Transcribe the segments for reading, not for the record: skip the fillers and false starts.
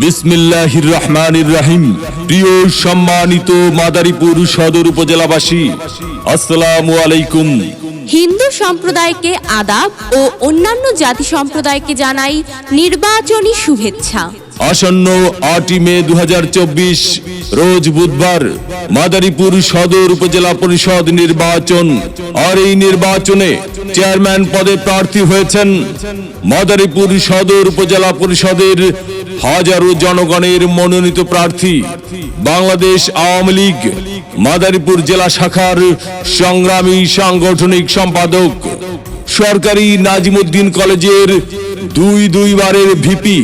বিসমিল্লাহির রহমানির রহিম। প্রিয় সম্মানিত মাদারীপুর সদর উপজেলাবাসী, আসসালামু আলাইকুম। হিন্দু সম্প্রদায়কে আদাব ও অন্যান্য জাতি সম্প্রদায়কে জানাই নির্বাচনী শুভেচ্ছা। আসন্ন 8 মে 2024 রোজ বুধবার মাদারীপুর সদর উপজেলা পরিষদ নির্বাচন। আর এই নির্বাচনে চেয়ারম্যান পদে প্রার্থী হয়েছেন মাদারীপুর সদর উপজেলা পরিষদের হাজারো জনগণের মনোনীত প্রার্থী, বাংলাদেশ আওয়ামী লীগ মাদারীপুর জেলা শাখার সংগ্রামী সাংগঠনিক সম্পাদক, সরকারি নাজিমুদ্দিন কলেজের দুইবারের ভিপি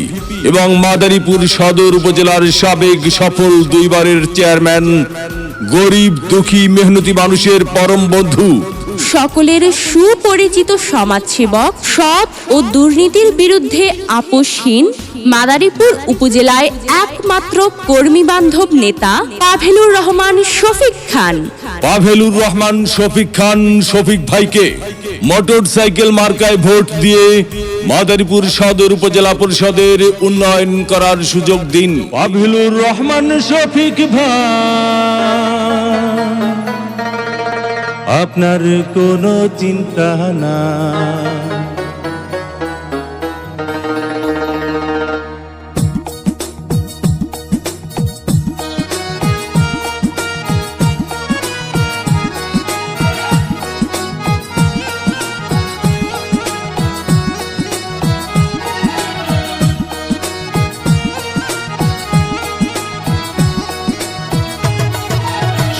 এবং মাদারীপুর সদর উপজেলার সাবেক সফল 2বারের চেয়ারম্যান, গরিব দুঃখী মেহনতি মানুষের পরম বন্ধু, সকলের সুপরিচিত সমাজসেবক, সৎ ও দুর্নীতির বিরুদ্ধে আপোষহীন মাদারীপুর উপজেলায় একমাত্র কর্মী বান্ধব নেতা পাভেলুর রহমান শফিক খান। পাভেলুর রহমান শফিক খান শফিক ভাইকে মোটরসাইকেল মার্কায় ভোট দিয়ে মাদারীপুর সদর উপজেলা পরিষদের উন্নয়ন করার সুযোগ দিন। পাভেলুর রহমান শফিক ভাই, আপনার কোনো চিন্তা না,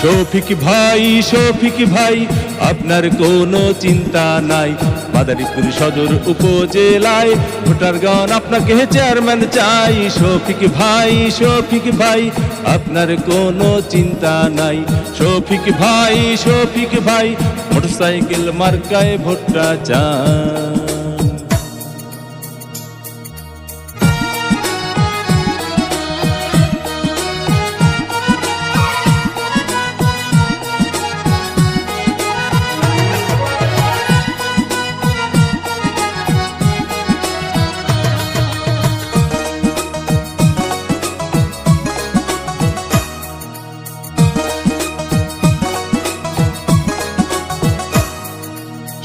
শফিক ভাই আপনার কোনো চিন্তা নাই। মাদারীপুর সদর উপজেলায় ভোটারগণ আপনাকে চেয়ারম্যান চাই। শফিক ভাই আপনার কোনো চিন্তা নাই। শফিক ভাই মোটরসাইকেল মার্কায় ভোটটা চাই।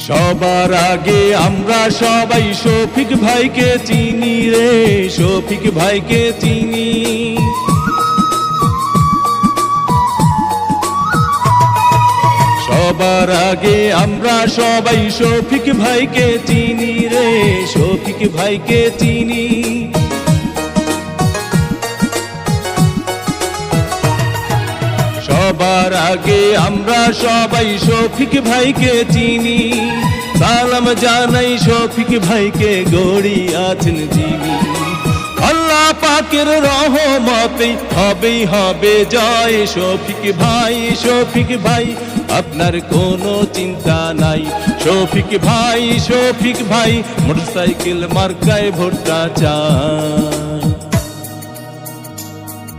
সবার আগে আমরা সবাই শফিক ভাইকে চিনি রে, শফিক ভাইকে চিনি। সবার আগে আমরা সবাই শফিক ভাইকে চিনি রে, শফিক ভাইকে চিনি। সবার আগে আমরা সবাই শফিক ভাইকে চিনি। সালাম জানাই শফিক ভাইকে, গড়ি আছেন যিনি। আল্লাহ পাকের রহমতে হবে জয়। শফিক ভাই আপনার কোনো চিন্তা নাই। শফিক ভাই মোটরসাইকেল মার্কায় ভোটটা চাই।